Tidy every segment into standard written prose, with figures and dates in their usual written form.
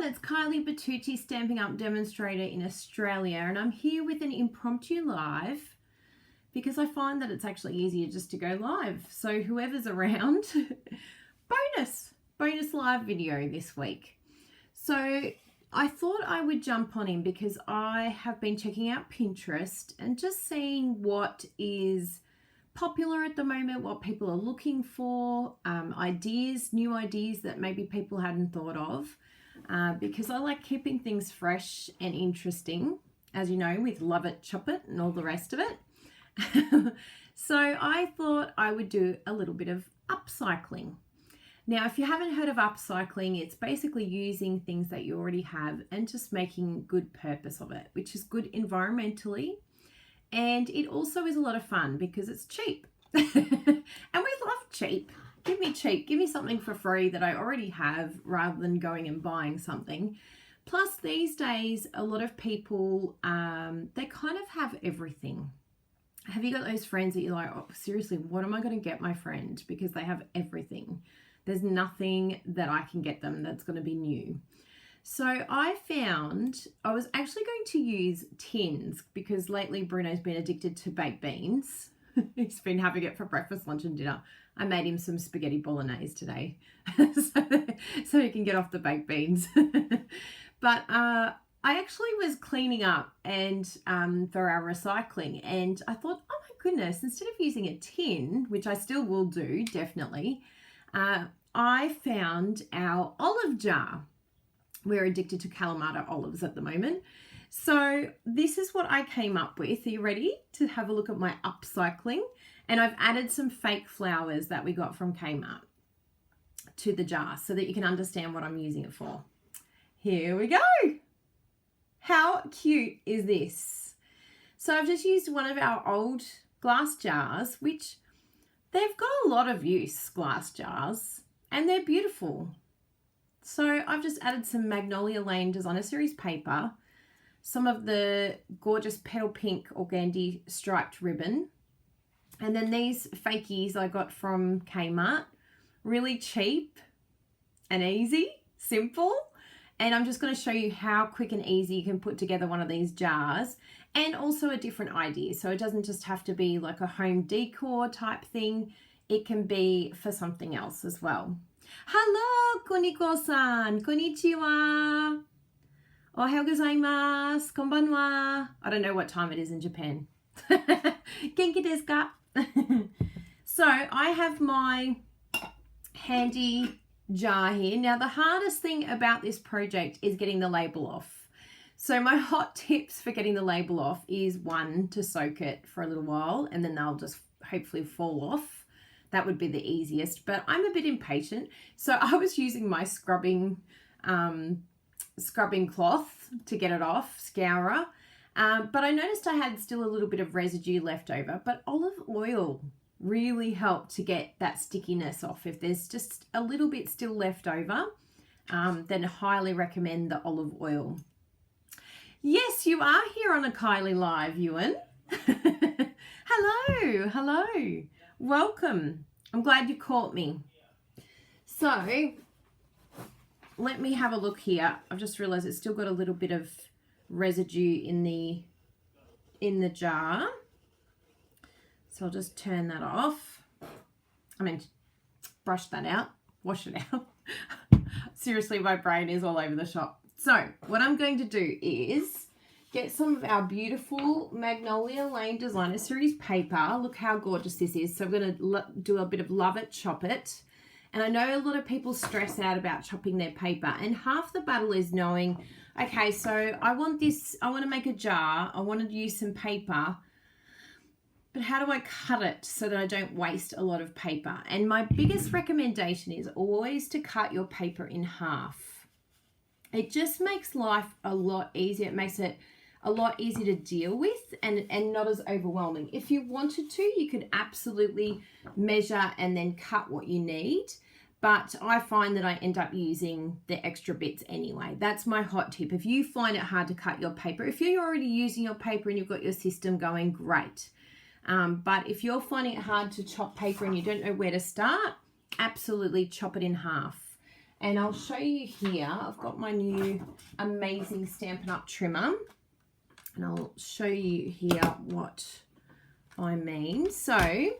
it's Kylie Bertucci, Stampin' Up! Demonstrator in Australia, and I'm here with an impromptu live because I find that it's actually easier just to go live. So whoever's around, bonus live video this week. So I thought I would jump on in because I have been checking out Pinterest and just seeing what is popular at the moment, what people are looking for, ideas, new ideas that maybe people hadn't thought of, because I like keeping things fresh and interesting, as you know, with Love It, Chop It and all the rest of it. So I thought I would do a little bit of upcycling. Now, if you haven't heard of upcycling, it's basically using things that you already have and just making good purpose of it, which is good environmentally. And it also is a lot of fun because it's cheap. And we love cheap. Give me cheap. Give me something for free that I already have rather than going and buying something. Plus, these days, a lot of people, they kind of have everything. Have you got those friends that you're like, oh, seriously, what am I going to get my friend? Because they have everything. There's nothing that I can get them that's going to be new. So I found I was actually going to use tins because lately Bruno's been addicted to baked beans. He's been having it for breakfast, lunch and dinner. I made him some spaghetti bolognese today so he can get off the baked beans. But I actually was cleaning up and for our recycling, and I thought, oh my goodness, instead of using a tin, which I still will do, definitely, I found our olive jar. We're addicted to Kalamata olives at the moment. So this is what I came up with. Are you ready to have a look at my upcycling? And I've added some fake flowers that we got from Kmart to the jar so that you can understand what I'm using it for. Here we go. How cute is this? So I've just used one of our old glass jars, which they've got a lot of use, glass jars, and they're beautiful. So I've just added some Magnolia Lane Designer Series paper, some of the gorgeous petal pink organdy striped ribbon, and then these fakies I got from Kmart, really cheap and easy, simple. And I'm just going to show you how quick and easy you can put together one of these jars, and also a different idea. So it doesn't just have to be like a home decor type thing. It can be for something else as well. Hello, Kuniko-san. Konnichiwa. Ohayou gozaimasu. Konbanwa. I don't know what time it is in Japan. Genki desu ka? So I have my handy jar here. Now, the hardest thing about this project is getting the label off. So my hot tips for getting the label off is, one, to soak it for a little while and then they'll just hopefully fall off. That would be the easiest, but I'm a bit impatient. So I was using my scrubbing cloth to get it off, scourer. But I noticed I had still a little bit of residue left over, but olive oil really helped to get that stickiness off. If there's just a little bit still left over, then I highly recommend the olive oil. Yes, you are here on a Kylie Live, Ewan. Hello. Welcome. I'm glad you caught me. So let me have a look here. I've just realized it's still got a little bit of residue in the jar. So I'll just turn that off. Brush that out, wash it out. Seriously, my brain is all over the shop. So what I'm going to do is get some of our beautiful Magnolia Lane Designer Series paper. Look how gorgeous this is. So I'm going to do a bit of Love It, Chop It. And I know a lot of people stress out about chopping their paper. And half the battle is knowing, okay, so I want to make a jar. I want to use some paper. But how do I cut it so that I don't waste a lot of paper? And my biggest recommendation is always to cut your paper in half. It just makes life a lot easier. It makes it a lot easier to deal with and not as overwhelming. If you wanted to, you could absolutely measure and then cut what you need. But I find that I end up using the extra bits anyway. That's my hot tip. If you find it hard to cut your paper, if you're already using your paper and you've got your system going, great. But if you're finding it hard to chop paper and you don't know where to start, absolutely chop it in half. And I'll show you here, I've got my new amazing Stampin' Up! Trimmer. And I'll show you here what I mean. So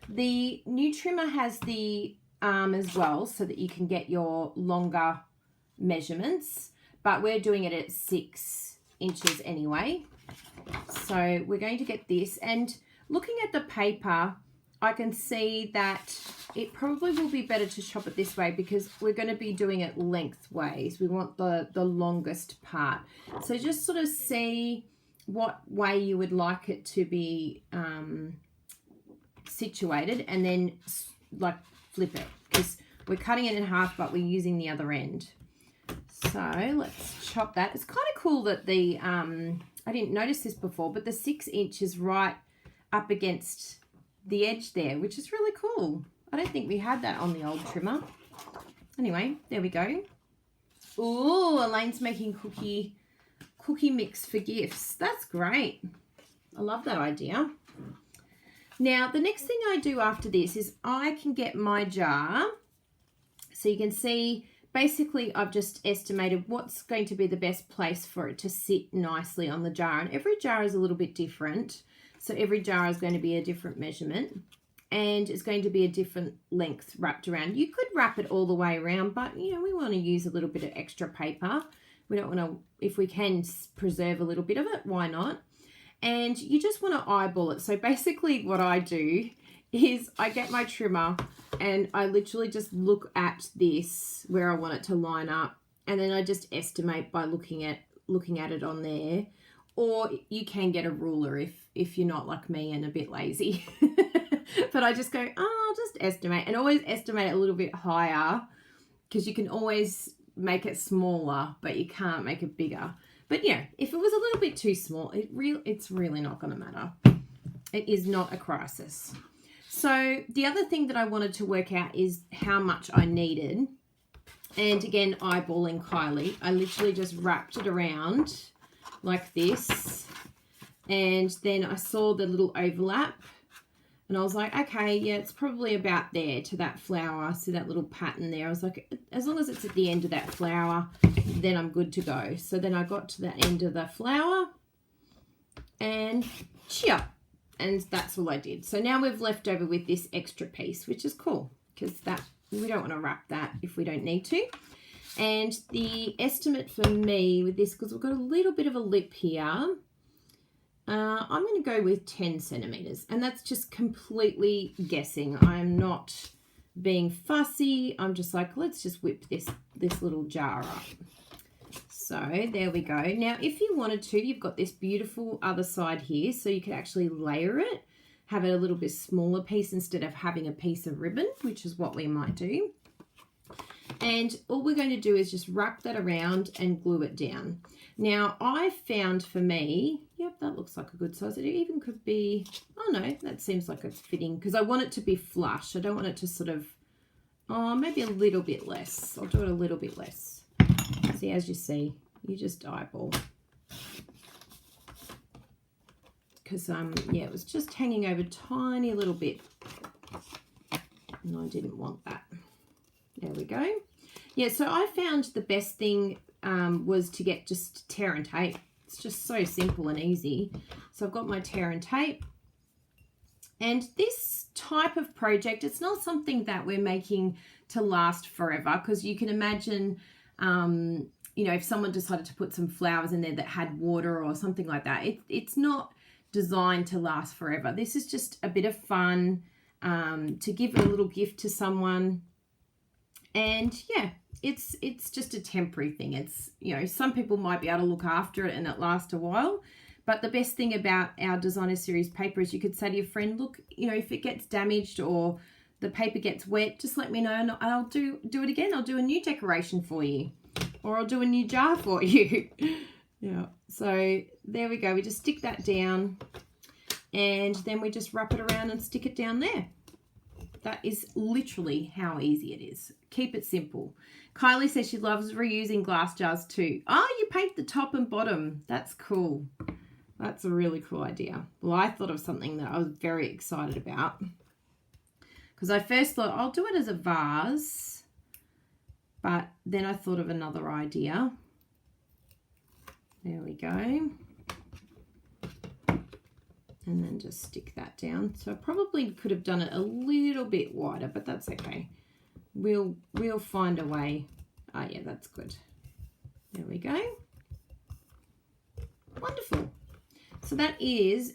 the new trimmer has the arm as well, so that you can get your longer measurements, but we're doing it at 6 inches anyway. So we're going to get this, and looking at the paper, I can see that it probably will be better to chop it this way because we're going to be doing it lengthways. We want the longest part. So just sort of see what way you would like it to be situated, and then like flip it, because we're cutting it in half but we're using the other end. So let's chop that. It's kind of cool that the I didn't notice this before, but the 6 inch is right up against the edge there, which is really cool. I don't think we had that on the old trimmer. Anyway, there we go. Ooh, Elaine's making cookie mix for gifts. That's great. I love that idea. Now, the next thing I do after this is I can get my jar. So you can see, basically, I've just estimated what's going to be the best place for it to sit nicely on the jar. And every jar is a little bit different. So every jar is going to be a different measurement, and it's going to be a different length wrapped around. You could wrap it all the way around, but, you know, we want to use a little bit of extra paper. We don't want to, if we can preserve a little bit of it, why not? And you just want to eyeball it. So basically what I do is I get my trimmer and I literally just look at this where I want it to line up, and then I just estimate by looking at it on there. Or you can get a ruler if you're not like me and a bit lazy. But I just go, I'll just estimate, and always estimate a little bit higher, because you can always make it smaller, but you can't make it bigger. But yeah, if it was a little bit too small, it's really not going to matter. It is not a crisis. So the other thing that I wanted to work out is how much I needed. And again, eyeballing Kylie, I literally just wrapped it around like this, and then I saw the little overlap, and I was like, okay, yeah, it's probably about there to that flower. See that little pattern there? I was like, as long as it's at the end of that flower, then I'm good to go. So then I got to that end of the flower, and cheer, and that's all I did. So now we've left over with this extra piece, which is cool, because that we don't want to wrap that if we don't need to. And the estimate for me with this, because we've got a little bit of a lip here, I'm going to go with 10 centimeters. And that's just completely guessing. I'm not being fussy. I'm just like, let's just whip this little jar up. So there we go. Now, if you wanted to, you've got this beautiful other side here, so you could actually layer it, have it a little bit smaller piece instead of having a piece of ribbon, which is what we might do. And all we're going to do is just wrap that around and glue it down. Now, I found for me, yep, that looks like a good size. It even could be, oh no, that seems like it's fitting, because I want it to be flush. I don't want it to sort of, oh, maybe a little bit less. I'll do it a little bit less. See, as you see, you just eyeball. Because, yeah, it was just hanging over tiny little bit. And I didn't want that. There we go. Yeah, so I found the best thing was to get just tear and tape. It's just so simple and easy. So I've got my tear and tape. And this type of project, it's not something that we're making to last forever, because you can imagine, you know, if someone decided to put some flowers in there that had water or something like that, it's not designed to last forever. This is just a bit of fun to give a little gift to someone. And yeah, it's just a temporary thing. It's, you know, some people might be able to look after it and it lasts a while. But the best thing about our designer series paper is you could say to your friend, look, you know, if it gets damaged or the paper gets wet, just let me know and I'll do it again. I'll do a new decoration for you, or I'll do a new jar for you. Yeah. So there we go. We just stick that down, and then we just wrap it around and stick it down there. That is literally how easy it is. Keep it simple. Kylie says she loves reusing glass jars too. Oh, you paint the top and bottom. That's cool. That's a really cool idea. Well, I thought of something that I was very excited about, because I first thought I'll do it as a vase, But then I thought of another idea. There we go. And then just stick that down. So I probably could have done it a little bit wider, but that's okay. We'll find a way. Oh yeah, that's good. There we go. Wonderful. So that is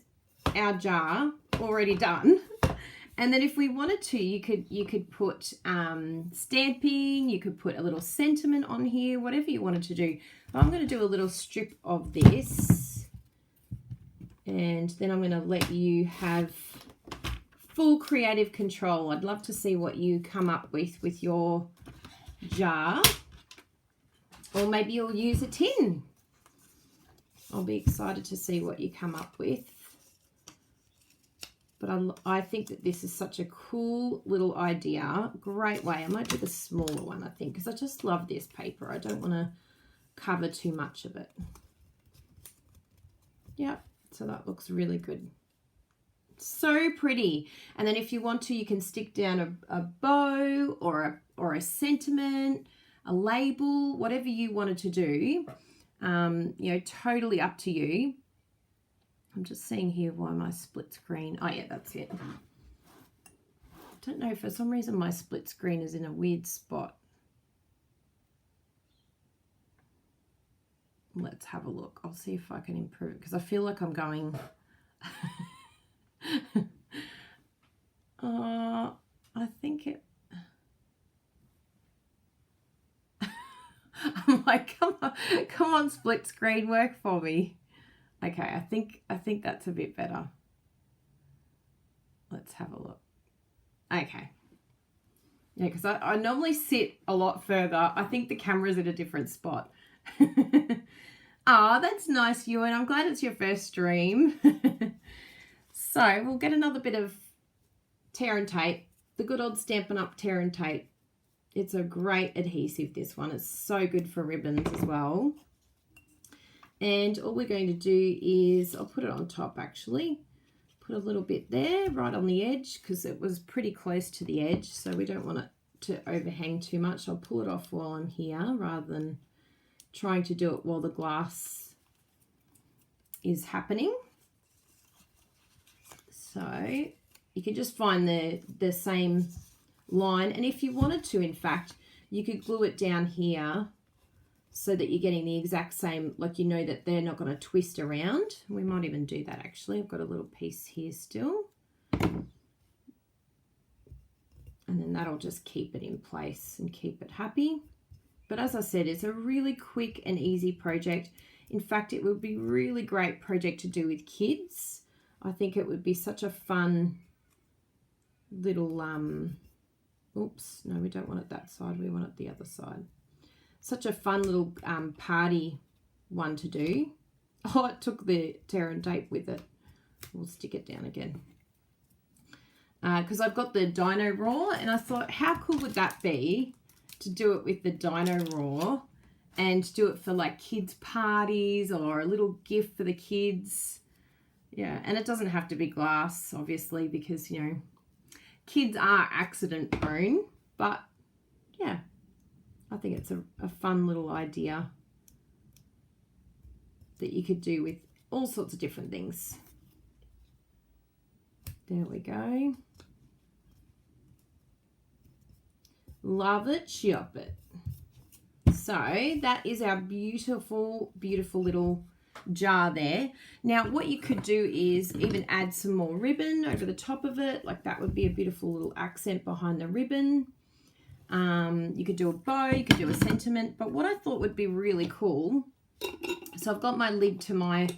our jar already done. And then if we wanted to, you could put stamping, you could put a little sentiment on here, whatever you wanted to do. But I'm going to do a little strip of this, and then I'm going to let you have full creative control. I'd love to see what you come up with your jar, or maybe you'll use a tin. I'll be excited to see what you come up with. But I think that this is such a cool little idea. Great way. I might do the smaller one, I think, because I just love this paper. I don't want to cover too much of it. Yep, so that looks really good. So pretty. And then if you want to, you can stick down a bow or a sentiment, a label, whatever you wanted to do. You know, totally up to you. I'm just seeing here why my split screen. Oh yeah, that's it. I don't know, for some reason my split screen is in a weird spot. Let's have a look. I'll see if I can improve it, because I feel like I'm going I think it I'm like, come on split screen, work for me. Okay, I think that's a bit better. Let's have a look. Okay. Yeah, because I normally sit a lot further. I think the camera's at a different spot. Oh, that's nice, Ewan. I'm glad it's your first stream. So we'll get another bit of tear and tape. The good old Stampin' Up! Tear and tape. It's a great adhesive, this one. It's so good for ribbons as well. And all we're going to do is, I'll put it on top actually. Put a little bit there, right on the edge, because it was pretty close to the edge, so we don't want it to overhang too much. I'll pull it off while I'm here, rather than trying to do it while the glass is happening. So you can just find the same line, and if you wanted to, in fact, you could glue it down here so that you're getting the exact same, like you know that they're not going to twist around. We might even do that actually. I've got a little piece here still. And then that'll just keep it in place and keep it happy. But as I said, it's a really quick and easy project. In fact, it would be a really great project to do with kids. I think it would be such a fun little, oops, no, we don't want it that side. We want it the other side. Such a fun little party one to do. Oh, it took the tear and tape with it. We'll stick it down again. Because I've got the Dino Raw, and I thought, how cool would that be to do it with the Dino Raw and do it for like kids' parties or a little gift for the kids. Yeah, and it doesn't have to be glass, obviously, because, you know, kids are accident prone, but yeah. I think it's a fun little idea that you could do with all sorts of different things. There we go. Love it, shop it. So that is our beautiful, beautiful little jar there. Now what you could do is even add some more ribbon over the top of it. Like that would be a beautiful little accent behind the ribbon. You could do a bow, you could do a sentiment, but what I thought would be really cool, so I've got my lid to my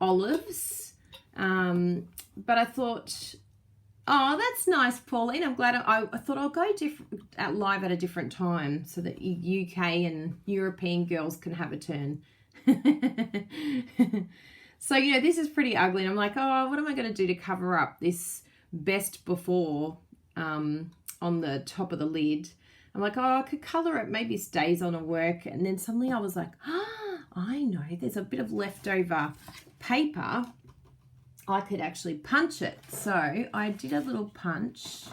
olives, but I thought, oh, that's nice, Pauline. I'm glad I thought I'll go live at a different time so that UK and European girls can have a turn. So, you know, this is pretty ugly, and I'm like, oh, what am I going to do to cover up this best before on the top of the lid? I'm like, oh, I could colour it, maybe stays on a work. And then suddenly I was like, ah, I know, there's a bit of leftover paper. I could actually punch it. So I did a little punch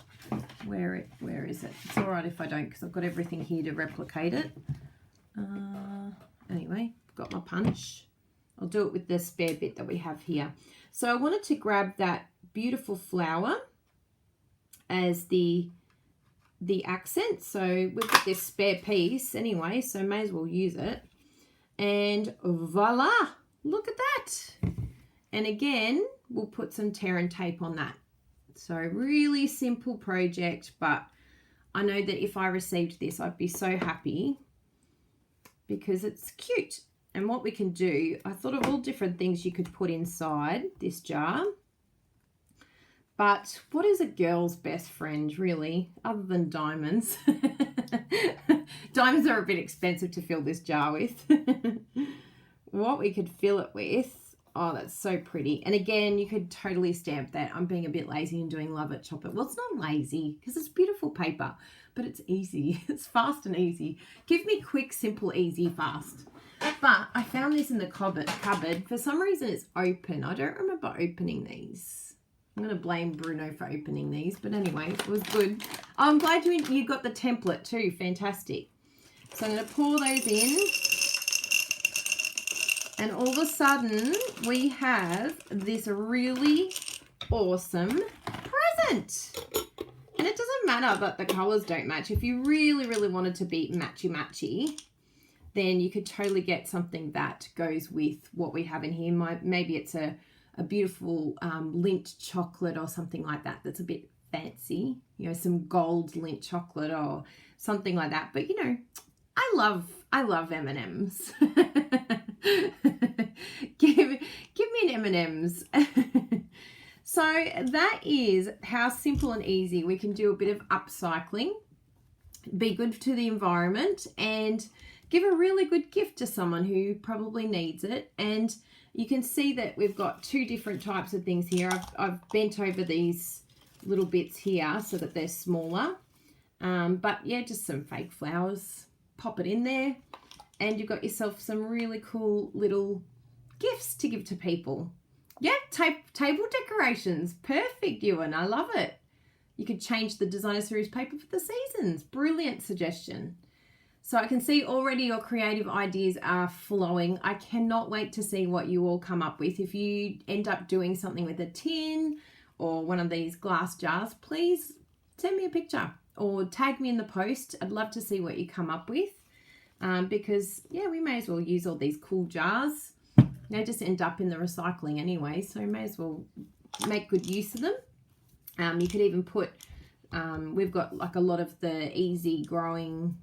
Where is it? It's all right if I don't, because I've got everything here to replicate it. Anyway, I've got my punch. I'll do it with the spare bit that we have here. So I wanted to grab that beautiful flower as the accent. So we've got this spare piece anyway, so may as well use it. And voila, look at that. And again, we'll put some tear and tape on that. So really simple project, but I know that if I received this, I'd be so happy because it's cute. And what we can do, I thought of all different things you could put inside this jar. But what is a girl's best friend, really, other than diamonds? Diamonds are a bit expensive to fill this jar with. What we could fill it with, oh, that's so pretty. And again, you could totally stamp that. I'm being a bit lazy and doing love it, chop it. Well, it's not lazy because it's beautiful paper, but it's easy. It's fast and easy. Give me quick, simple, easy, fast. But I found this in the cupboard. For some reason, it's open. I don't remember opening these. I'm going to blame Bruno for opening these, but anyway, it was good. Oh, I'm glad you got the template too. Fantastic. So I'm going to pour those in. And all of a sudden, we have this really awesome present. And it doesn't matter that the colours don't match. If you really, really wanted to be matchy-matchy, then you could totally get something that goes with what we have in here. Maybe it's a beautiful Lindt chocolate or something like that that's a bit fancy, you know, some gold Lindt chocolate or something like that. But you know, I love M&Ms. give me an M&Ms. So that is how simple and easy we can do a bit of upcycling, be good to the environment, and give a really good gift to someone who probably needs it. And you can see that we've got two different types of things here. I've bent over these little bits here so that they're smaller. But yeah, just some fake flowers. Pop it in there. And you've got yourself some really cool little gifts to give to people. Yeah, table decorations. Perfect, Ewan. I love it. You could change the designer series paper for the seasons. Brilliant suggestion. So I can see already your creative ideas are flowing. I cannot wait to see what you all come up with. If you end up doing something with a tin or one of these glass jars, please send me a picture or tag me in the post. I'd love to see what you come up with because, yeah, we may as well use all these cool jars. They just end up in the recycling anyway, so we may as well make good use of them. You could even put, we've got like a lot of the easy growing,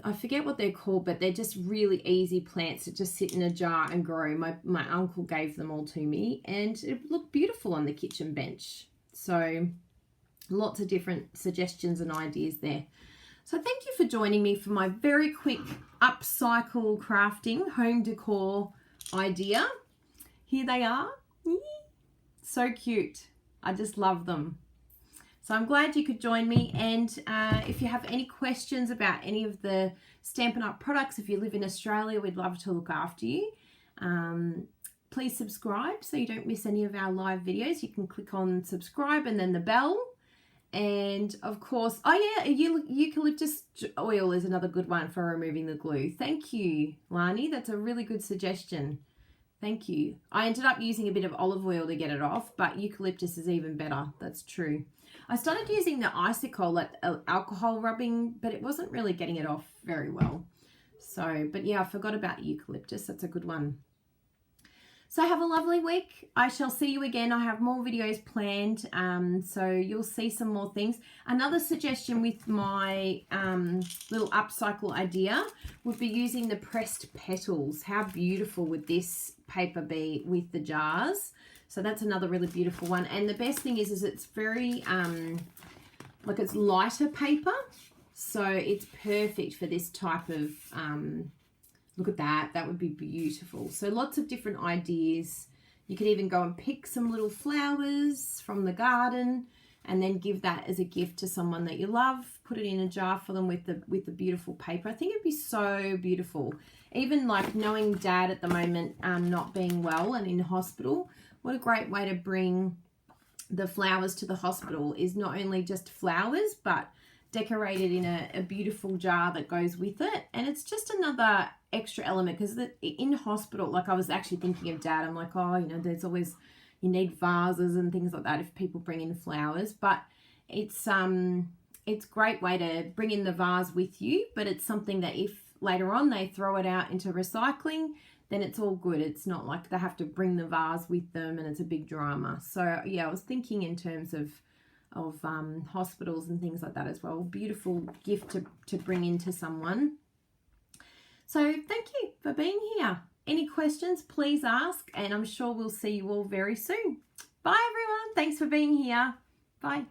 I forget what they're called, but they're just really easy plants that just sit in a jar and grow. My uncle gave them all to me and it looked beautiful on the kitchen bench. So lots of different suggestions and ideas there. So thank you for joining me for my very quick upcycle crafting home decor idea. Here they are. So cute. I just love them. So I'm glad you could join me, and if you have any questions about any of the Stampin' Up products, if you live in Australia, we'd love to look after you. Please subscribe so you don't miss any of our live videos. You can click on subscribe and then the bell. And of course, oh yeah, eucalyptus oil is another good one for removing the glue. Thank you, Lani. That's a really good suggestion. Thank you. I ended up using a bit of olive oil to get it off, but eucalyptus is even better. That's true. I started using the icicle at alcohol rubbing, but it wasn't really getting it off very well. So, but yeah, I forgot about eucalyptus. That's a good one. So have a lovely week. I shall see you again. I have more videos planned, so you'll see some more things. Another suggestion with my little upcycle idea would be using the pressed petals. How beautiful would this paper be with the jars? So that's another really beautiful one. And the best thing is it's very, like it's lighter paper. So it's perfect for this type of, look at that. That would be beautiful. So lots of different ideas. You could even go and pick some little flowers from the garden and then give that as a gift to someone that you love. Put it in a jar for them with the beautiful paper. I think it'd be so beautiful. Even like knowing Dad at the moment not being well and in hospital, what a great way to bring the flowers to the hospital is not only just flowers, but decorated in a beautiful jar that goes with it. And it's just another extra element, because in hospital, like I was actually thinking of Dad, I'm like, oh, you know, there's always, you need vases and things like that if people bring in flowers, but it's a great way to bring in the vase with you, but it's something that if later on they throw it out into recycling, then it's all good. It's not like they have to bring the vase with them and it's a big drama. So yeah, I was thinking in terms of hospitals and things like that as well. Beautiful gift to bring into someone. So thank you for being here. Any questions, please ask, and I'm sure we'll see you all very soon. Bye everyone. Thanks for being here. Bye.